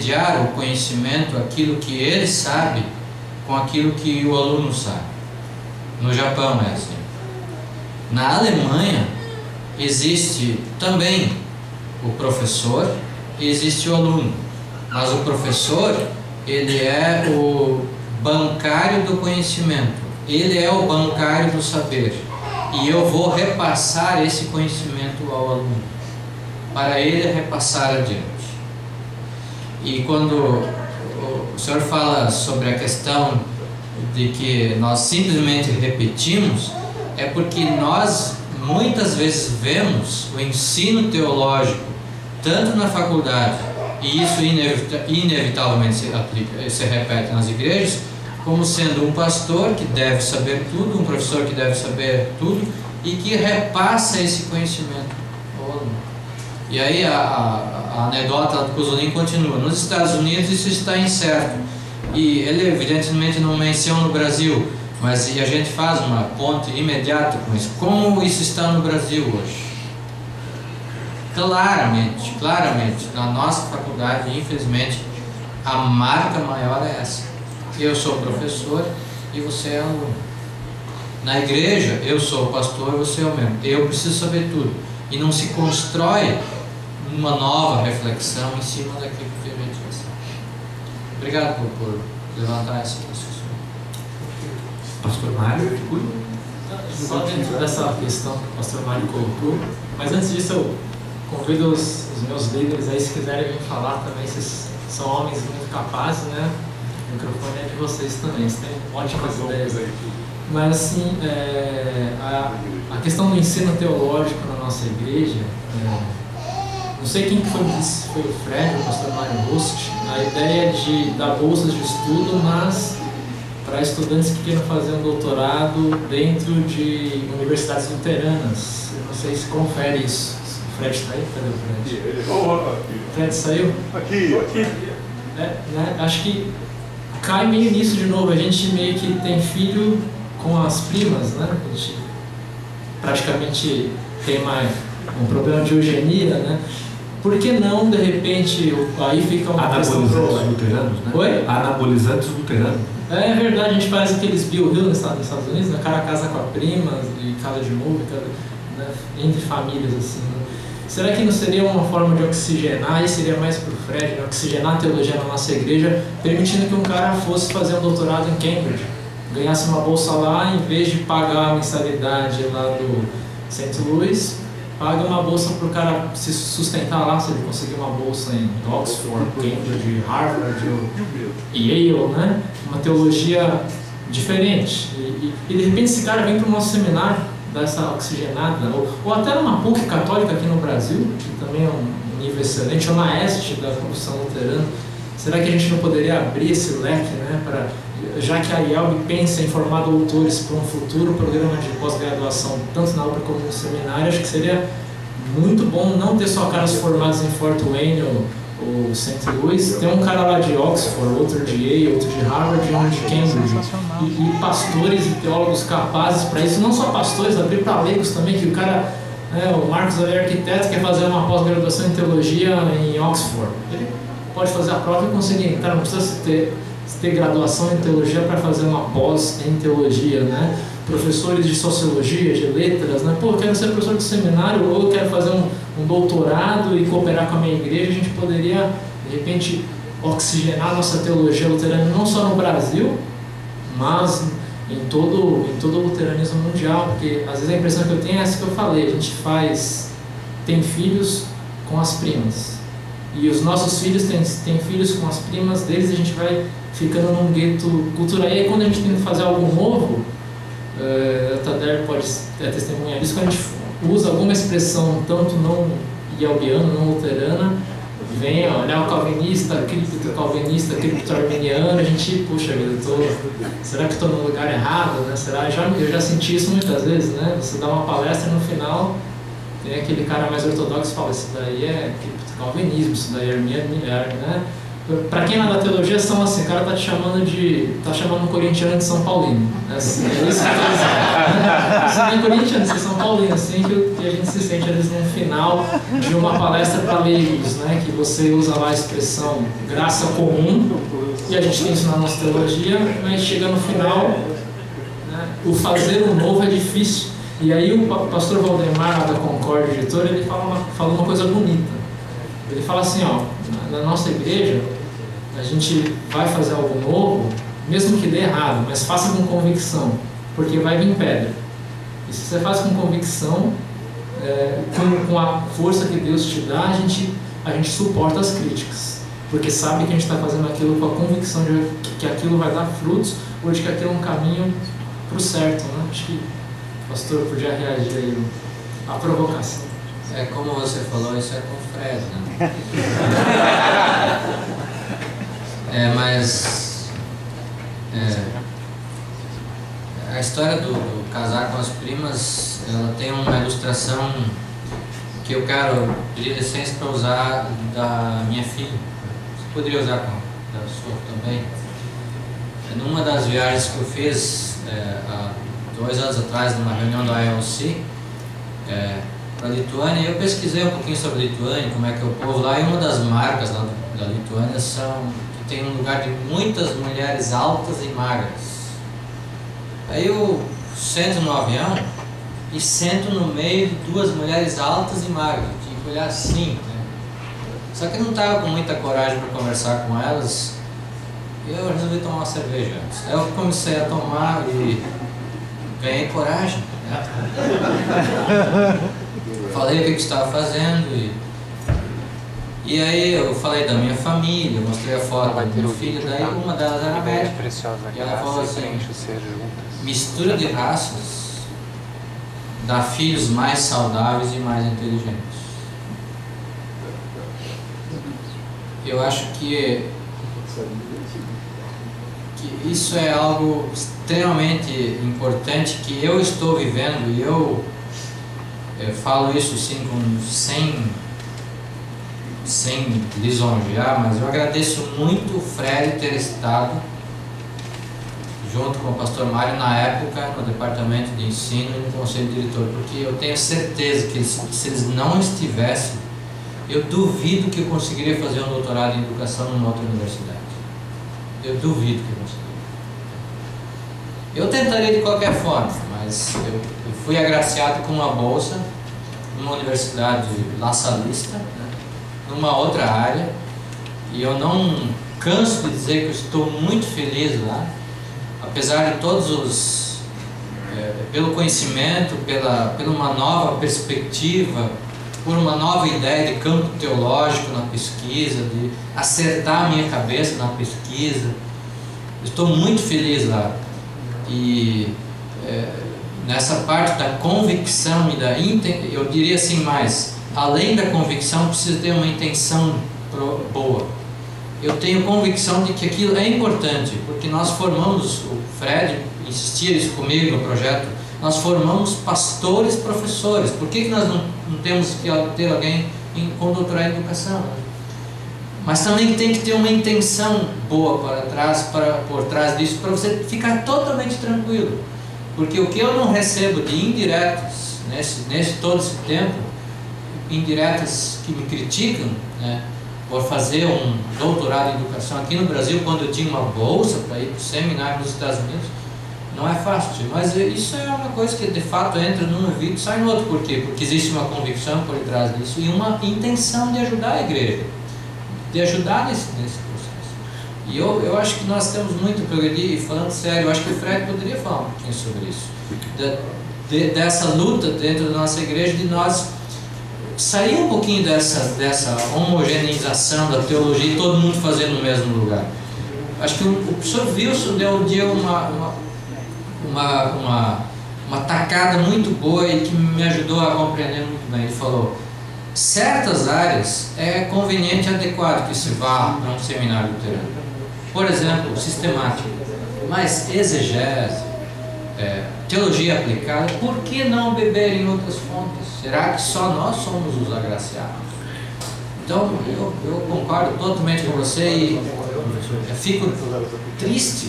intermediar o conhecimento, aquilo que ele sabe, com aquilo que o aluno sabe. No Japão é assim. Na Alemanha existe também o professor e existe o aluno, mas o professor, ele é o bancário do conhecimento, ele é o bancário do saber, e eu vou repassar esse conhecimento ao aluno, para ele repassar adiante. E quando o senhor fala sobre a questão de que nós simplesmente repetimos, é porque nós muitas vezes vemos o ensino teológico, tanto na faculdade, e isso inevitavelmente se repete nas igrejas, como sendo um pastor que deve saber tudo, um professor que deve saber tudo, e que repassa esse conhecimento ao aluno. E aí a anedota do Cusolin continua. Nos Estados Unidos isso está incerto, e ele evidentemente não menciona no Brasil, mas e a gente faz uma ponte imediata com isso. Como isso está no Brasil hoje? Claramente, na nossa faculdade, infelizmente, a marca maior é essa. Eu sou professor e você é aluno. Na igreja, eu sou o pastor e você é o mesmo. Eu preciso saber tudo. E não se constrói uma nova reflexão em cima daquilo que a gente já sabe. Obrigado por levantar essa discussão. Pastor Mário, só dentro dessa questão que o pastor Mário colocou, mas antes disso eu convido os meus líderes aí, se quiserem vir falar também, vocês são homens muito capazes, né? O microfone é de vocês também, vocês têm ótimas ideias aí. Mas assim, a questão do ensino teológico na nossa igreja, não sei quem foi disse, foi o Fred, o pastor Mário Rust, a ideia de dar bolsas de estudo, mas para estudantes que queiram fazer um doutorado dentro de universidades luteranas. Eu não sei se confere isso. O Fred está aí? Cadê o Fred? O Fred saiu? Aqui. Né? Acho que cai meio nisso de novo. A gente meio que tem filho com as primas, né? A gente praticamente tem um problema de eugenia, né? Por que não, de repente, aí fica uma anabolizantes luteranos, né? Oi? Anabolizantes luteranos. É verdade, a gente faz aqueles Bill Hill nos Estados Unidos, né? O cara casa com a prima, e casa de novo, né? Entre famílias, assim, né? Será que não seria uma forma de oxigenar, e seria mais para o Fred, né? Oxigenar a teologia na nossa igreja, permitindo que um cara fosse fazer um doutorado em Cambridge, ganhasse uma bolsa lá, em vez de pagar a mensalidade lá do St. Louis, paga uma bolsa para o cara se sustentar lá, se ele conseguir uma bolsa em Oxford, Cambridge, Harvard, Yale, né? Uma teologia diferente. E de repente esse cara vem para o nosso seminário, dá essa oxigenada, ou até numa PUC católica aqui no Brasil, que também é um nível excelente, ou na Este da Confissão Luterana. Será que a gente não poderia abrir esse leque, né, já que a IELB pensa em formar doutores para um futuro programa de pós-graduação, tanto na obra como no seminário? Acho que seria muito bom não ter só caras formados em Fort Wayne ou St. Louis, tem um cara lá de Oxford, outro de Yale, outro de Harvard e um de Cambridge, e pastores e teólogos capazes para isso, não só pastores, abrir para leigos também, que o cara, né, o Marcos é arquiteto, quer fazer uma pós-graduação em teologia em Oxford, ele pode fazer a prova e conseguir entrar, não precisa ter graduação em teologia para fazer uma pós em teologia, né? Professores de sociologia, de letras, né? Pô, eu quero ser professor de seminário, ou eu quero fazer um doutorado e cooperar com a minha igreja. A gente poderia, de repente, oxigenar a nossa teologia luterana, não só no Brasil, mas em todo o luteranismo mundial, porque às vezes a impressão que eu tenho é essa que eu falei, a gente tem filhos com as primas, e os nossos filhos têm filhos com as primas deles, e a gente vai ficando num gueto cultural. E aí quando a gente tem que fazer algo novo, a Tadeu pode testemunhar disso, quando a gente usa alguma expressão tanto não ielbiana, não luterana, vem olhar o calvinista, cripto-calvinista, cripto-arminiano, a gente, puxa vida, será que estou no lugar errado, né? Eu já senti isso muitas vezes, né? Você dá uma palestra e no final tem aquele cara mais ortodoxo que fala, isso daí é cripto-calvinismo, isso daí é arminiano, né? Para quem não é da teologia, são assim, o cara tá chamando um corintiano de São Paulino. É isso que eu tô dizendo. Você não é corintiano, você é São Paulino, assim que a gente se sente às vezes no final de uma palestra para leigos, né? Que você usa lá a expressão graça comum, e a gente tem isso na nossa teologia, mas chega no final, né, o fazer o novo é difícil. E aí o pastor Valdemar, da Concórdia Editora, ele fala uma coisa bonita. Ele fala assim, ó, na nossa igreja, a gente vai fazer algo novo, mesmo que dê errado, mas faça com convicção, porque vai vir pedra. E se você faz com convicção, com a força que Deus te dá, a gente suporta as críticas, porque sabe que a gente está fazendo aquilo com a convicção de que aquilo vai dar frutos, ou de que aquilo é um caminho para o certo, né? Acho que o pastor podia reagir aí à provocação. É como você falou, isso é com o Fred, né? Mas a história do casar com as primas, ela tem uma ilustração que eu quero pedir licença para usar da minha filha. Você poderia usar da sua também? Numa das viagens que eu fiz há 2 anos atrás, numa reunião da ILC, para a Lituânia, eu pesquisei um pouquinho sobre a Lituânia, como é que é o povo lá, e uma das marcas lá da Lituânia são que tem um lugar de muitas mulheres altas e magras. Aí eu sento no avião e sento no meio de 2 mulheres altas e magras, eu tinha que olhar assim, né? Só que eu não estava com muita coragem para conversar com elas, e eu resolvi tomar uma cerveja antes. Aí eu comecei a tomar e ganhei coragem, né? Falei o que estava fazendo e aí eu falei da minha família, mostrei a foto do meu filho, daí uma delas era médica e ela falou assim, mistura de raças dá filhos mais saudáveis e mais inteligentes. Eu acho que isso é algo extremamente importante que eu estou vivendo, e eu falo isso assim sem lisonjear, mas eu agradeço muito o Fred ter estado junto com o pastor Mário na época no departamento de ensino e no conselho diretor, porque eu tenho certeza que se eles não estivessem, eu duvido que eu conseguiria fazer um doutorado em educação numa outra universidade. Eu duvido que eu conseguiria. Eu tentaria de qualquer forma, mas eu fui agraciado com uma bolsa numa universidade lasalista, né, numa outra área, e eu não canso de dizer que eu estou muito feliz lá, apesar de todos os pelo conhecimento, pela uma nova perspectiva, por uma nova ideia de campo teológico na pesquisa, de acertar a minha cabeça na pesquisa. Estou muito feliz lá. E nessa parte da convicção e eu diria assim mais, além da convicção, precisa ter uma intenção boa. Eu tenho convicção de que aquilo é importante, porque nós formamos, o Fred insistia isso comigo no projeto, nós formamos pastores, professores. Por que nós não temos que ter alguém com doutorado em educação? Mas também tem que ter uma intenção boa por trás disso, para você ficar totalmente tranquilo. Porque o que eu não recebo de indiretas, todo esse tempo, indiretas que me criticam, né, por fazer um doutorado em educação aqui no Brasil, quando eu tinha uma bolsa para ir para o seminário nos Estados Unidos, não é fácil. Mas isso é uma coisa que de fato entra num ouvido e sai no outro. Por quê? Porque existe uma convicção por trás disso e uma intenção de ajudar a igreja, de ajudar nesse processo. E eu acho que nós temos muito a progredir, e falando sério, eu acho que o Fred poderia falar um pouquinho sobre isso, dessa luta dentro da nossa igreja, de nós sair um pouquinho dessa homogeneização da teologia e todo mundo fazendo no mesmo lugar. Acho que o professor Wilson deu um dia uma tacada muito boa e que me ajudou a compreender muito bem. Ele falou: certas áreas é conveniente e adequado que se vá para um seminário luterano. Por exemplo, sistemática, mas exegese, teologia aplicada, por que não beber em outras fontes? Será que só nós somos os agraciados? Então, eu concordo totalmente com você e fico triste,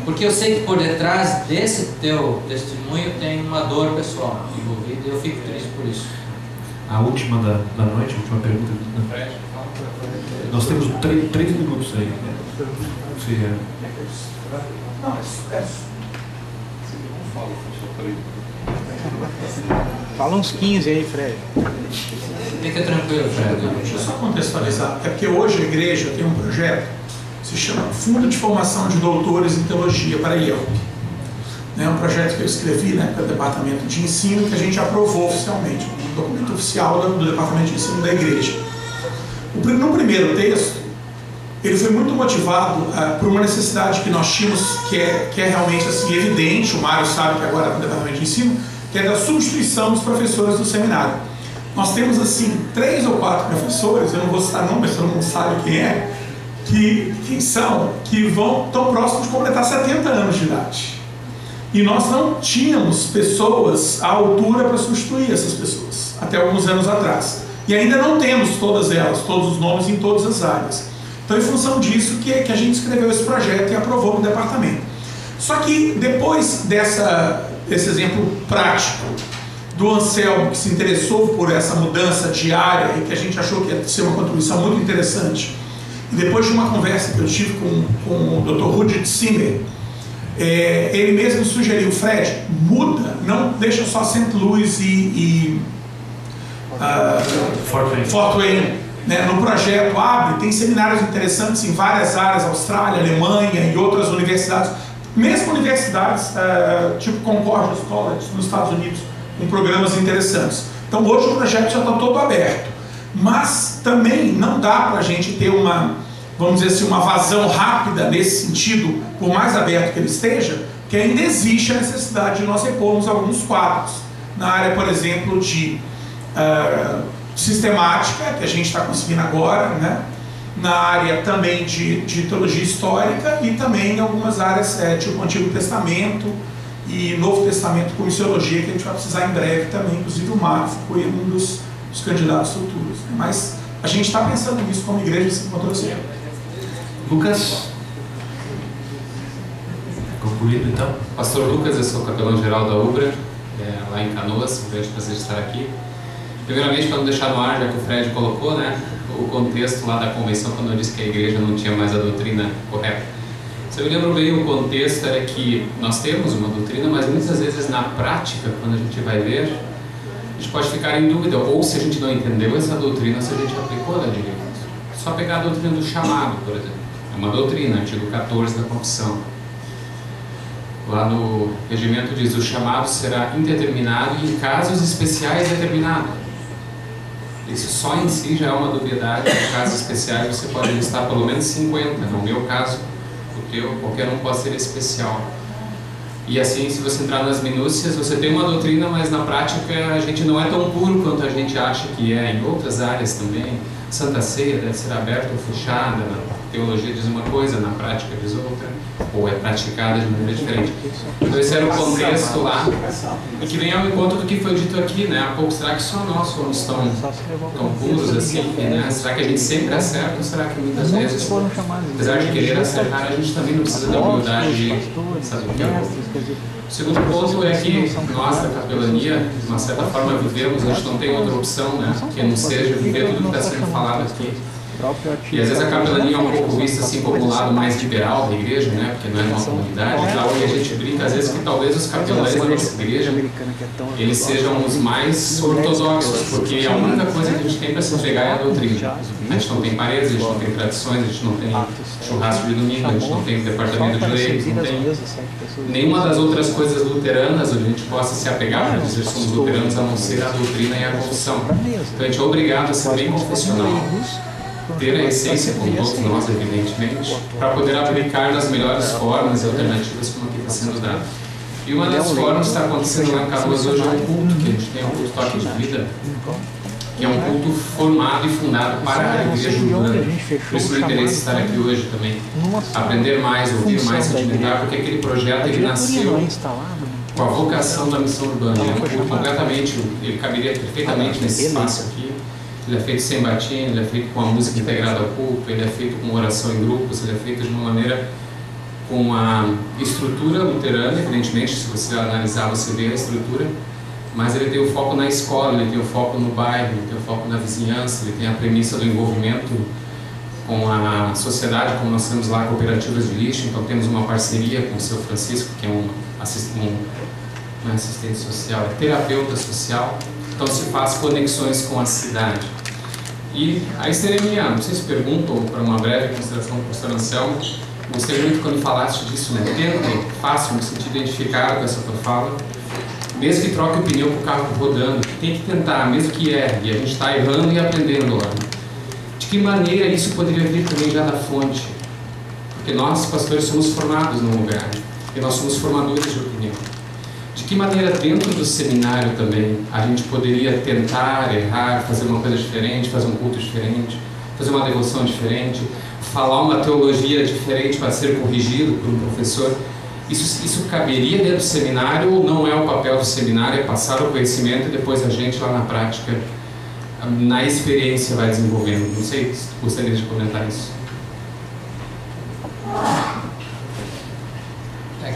porque eu sei que por detrás desse teu testemunho tem uma dor pessoal envolvida e eu fico triste por isso. A última da noite, a última pergunta. Nós temos 3 minutos aí. Fala uns 15 aí, Fred. Fica tranquilo, Fred. Deixa eu só contextualizar. É porque hoje a igreja tem um projeto que se chama Fundo de Formação de Doutores em Teologia para IELP. É um projeto que eu escrevi, né, para o Departamento de Ensino, que a gente aprovou oficialmente, um documento oficial do Departamento de Ensino da igreja. No primeiro texto, ele foi muito motivado por uma necessidade que nós tínhamos, que é realmente assim, evidente, o Mário sabe que agora é no Departamento de Ensino, que é da substituição dos professores do seminário. Nós temos assim 3 ou 4 professores, eu não vou citar nomes, todo mundo sabe quem é, quem são, que estão próximos de completar 70 anos de idade. E nós não tínhamos pessoas à altura para substituir essas pessoas, até alguns anos atrás. E ainda não temos todas elas, todos os nomes em todas as áreas. Então, em função disso, que a gente escreveu esse projeto e aprovou no departamento. Só que depois desse exemplo prático do Anselmo, que se interessou por essa mudança de área e que a gente achou que ia ser uma contribuição muito interessante, e depois de uma conversa que eu tive com o Dr. Rudolf Singer, ele mesmo sugeriu: Fred, muda, não deixa só St. Louis e Fort Wayne, né, no projeto abre, tem seminários interessantes em várias áreas, Austrália, Alemanha e outras universidades, mesmo universidades tipo Concordia College nos Estados Unidos, com programas interessantes. Então hoje o projeto já está todo aberto, mas também não dá para a gente ter vamos dizer assim, uma vazão rápida nesse sentido, por mais aberto que ele esteja, que ainda existe a necessidade de nós repormos alguns quadros na área, por exemplo, de sistemática, que a gente está conseguindo agora, né? Na área também de teologia histórica e também em algumas áreas tipo Antigo Testamento e Novo Testamento com missiologia, que a gente vai precisar em breve também, inclusive o Marco foi um dos candidatos futuros. Mas a gente está pensando nisso como igreja, se encontrou assim. Lucas? Concluído então? Pastor Lucas, eu sou capelão geral da UBRA, lá em Canoas, um grande prazer de estar aqui. Primeiramente, para não deixar no ar, já que o Fred colocou, né, o contexto lá da convenção, quando eu disse que a igreja não tinha mais a doutrina correta. Se eu me lembro bem, o contexto era que nós temos uma doutrina, mas muitas vezes na prática, quando a gente vai ver, a gente pode ficar em dúvida, ou se a gente não entendeu essa doutrina, se a gente aplicou ela direito. Só pegar a doutrina do chamado, por exemplo. É uma doutrina, artigo 14 da confissão. Lá no regimento diz: o chamado será indeterminado e em casos especiais determinado. Isso só em si já é uma dubiedade. Em casos especiais você pode listar pelo menos 50. No meu caso, o teu, qualquer um pode ser especial. E assim, se você entrar nas minúcias, você tem uma doutrina, mas na prática a gente não é tão puro quanto a gente acha que é. Em outras áreas também, Santa Ceia deve ser aberta ou fechada, na teologia diz uma coisa, na prática diz outra, ou é praticada de maneira diferente. Então esse era o contexto lá, e que vem ao encontro do que foi dito aqui, né? Há pouco, será que só nós somos tão puros assim, né? Será que a gente sempre acerta, ou será que muitas vezes, apesar de querer acertar, a gente também não precisa da humildade de saber o que é bom? O segundo ponto é que nós da capelania, de uma certa forma, vivemos, a gente não tem outra opção, né, que não seja viver tudo que está sendo falado aqui. E às vezes a capelania é um pouco vista assim como um lado mais liberal da igreja, né, porque não é uma comunidade e tal, e a gente brinca às vezes que talvez os capelães da nossa igreja, eles sejam os mais ortodoxos, porque a única coisa que a gente tem para se pegar é a doutrina. A gente não tem paredes, a gente não tem tradições, a gente não tem churrasco de domingo, a gente não tem departamento de leis, não tem nenhuma das outras coisas luteranas onde a gente possa se apegar para dizer que somos luteranos, a não ser a doutrina e a confissão. Então a gente é obrigado a ser bem confessional, ter a essência, como todos nós, evidentemente, para poder aplicar das melhores formas e alternativas como aqui está sendo dado. E uma das formas que está acontecendo lá em Canoas hoje é um culto, que a gente tem um culto toque de vida, que é um culto formado e fundado para a igreja urbana. Por isso meu interesse estar aqui hoje também. Aprender mais, ouvir mais, sedimentar, porque aquele projeto ele nasceu com a vocação da missão urbana. Ele é um culto completamente, ele caberia perfeitamente nesse espaço aqui. Ele é feito sem batina, ele é feito com a música integrada ao culto, ele é feito com oração em grupos, ele é feito de uma maneira com a estrutura luterana, evidentemente, se você analisar, você vê a estrutura, mas ele tem o foco na escola, ele tem o foco no bairro, ele tem o foco na vizinhança, ele tem a premissa do envolvimento com a sociedade, como nós temos lá cooperativas de lixo, então temos uma parceria com o seu Francisco, que é não é assistente social, é terapeuta social, então se faz conexões com a cidade. E aí seria minha, não sei se pergunta ou para uma breve consideração do professor Anselmo, gostei muito quando falaste disso, né? Tentem, façam, me senti identificado com essa tua fala, mesmo que troque o pneu para o carro rodando, tem que tentar, mesmo que erre, e a gente está errando e aprendendo lá. De que maneira isso poderia vir também já da fonte? Porque nós, pastores, somos formados no lugar, e nós somos formadores de opinião. De que maneira dentro do seminário também a gente poderia tentar, errar, fazer uma coisa diferente, fazer um culto diferente, fazer uma devoção diferente, falar uma teologia diferente para ser corrigido por um professor? Isso caberia dentro do seminário ou não é o papel do seminário, é passar o conhecimento e depois a gente lá na prática, na experiência, vai desenvolvendo? Não sei se gostaria de comentar isso.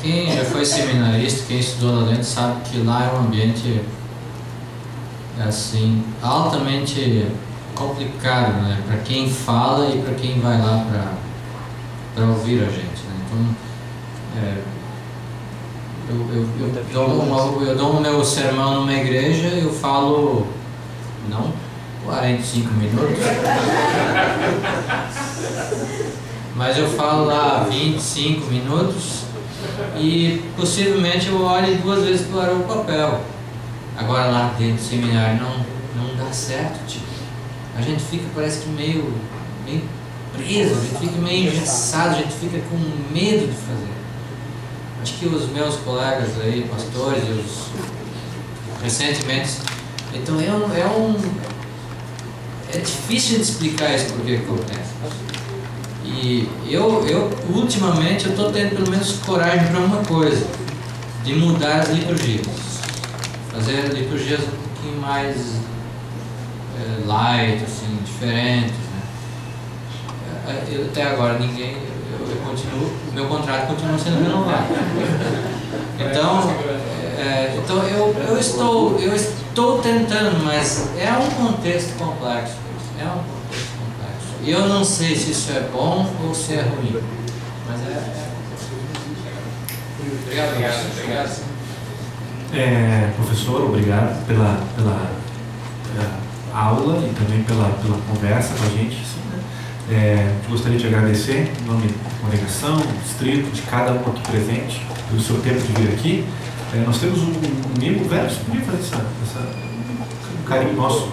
Quem já foi seminarista, quem estudou lá dentro, sabe que lá é um ambiente assim, altamente complicado, né? Para quem fala e para quem vai lá para ouvir a gente, né? Então, eu dou o meu sermão numa igreja, eu falo, não 45 minutos, mas eu falo lá 25 minutos e possivelmente eu olho 2 vezes para o papel. Agora lá dentro do seminário não dá certo, tipo, a gente fica, parece que meio preso, a gente fica meio engessado, a gente fica com medo de fazer. Acho que os meus colegas aí, pastores, recentemente, então é difícil de explicar isso porque acontece. E eu ultimamente eu estou tendo pelo menos coragem para uma coisa, de mudar as liturgias, fazer liturgias um pouquinho mais light, assim, diferentes, né? Até agora ninguém, eu continuo, meu contrato continua sendo renovado. Então eu estou tentando, mas é um contexto complexo. E eu não sei se isso é bom ou se é ruim. Mas Obrigado. Professor, obrigado pela aula e também pela conversa com a gente. Gostaria de agradecer em nome da congregação, do distrito, de cada um aqui presente, pelo seu tempo de vir aqui. Nós temos um amigo velho, você podia fazer um carinho nosso,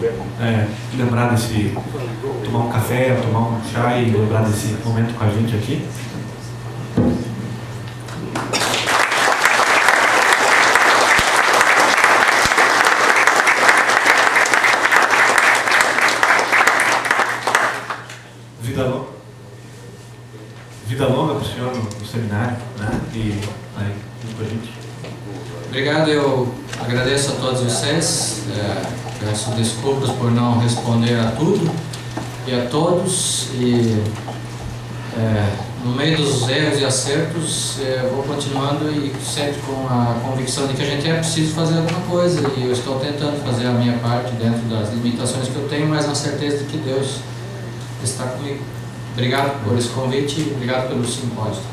lembrar desse, tomar um café, tomar um chá e lembrar desse momento com a gente aqui. Vida longa para o senhor no seminário, né? E aí, com a gente. Obrigado, eu agradeço a todos vocês, peço desculpas por não responder a tudo e a todos, e no meio dos erros e acertos eu vou continuando e sempre com a convicção de que a gente preciso fazer alguma coisa, e eu estou tentando fazer a minha parte dentro das limitações que eu tenho, mas na certeza de que Deus está comigo. Obrigado por esse convite e obrigado pelo simpósio.